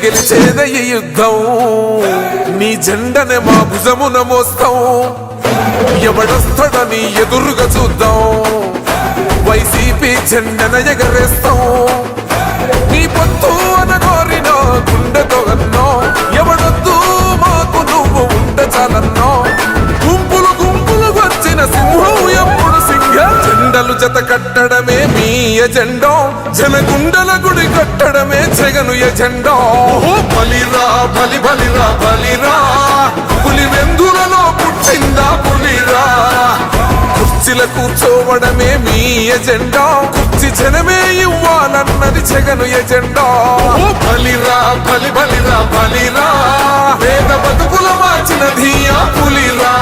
గెలిచేదయ్య యుద్ధం నీ జెండనే మా భుజమున మోస్తాం ఎవడొస్తాడని ఎదురుగా చూద్దాం వైసీపీ జెండన ఎగరేస్తాం నీ పొత్తు అనగోరిన గుండెతో అన్నో ఎవడొద్దు మాకు నువ్వు ఉండ చాలన్నో గుంపులు గుంపులు వచ్చిన సింహం ఎప్పుడు సింహ జెండలు జత కట్టడమే మీ ఎజెండా జనగుండల గుడి కట్టడమే జగను ఎజెండా బలిరా బలి బలిరా బలిరా పులి వెందులలో పుట్టిందా పులిరా కుర్చీల కూర్చోవడమే మీ ఎజెండా కుర్చీ జనమే ఇవ్వాలన్నది జగను ఎజెండా బలిరా బలి బలిరా బలిరా పేద బతుకుల మార్చినది ఆ పులిరా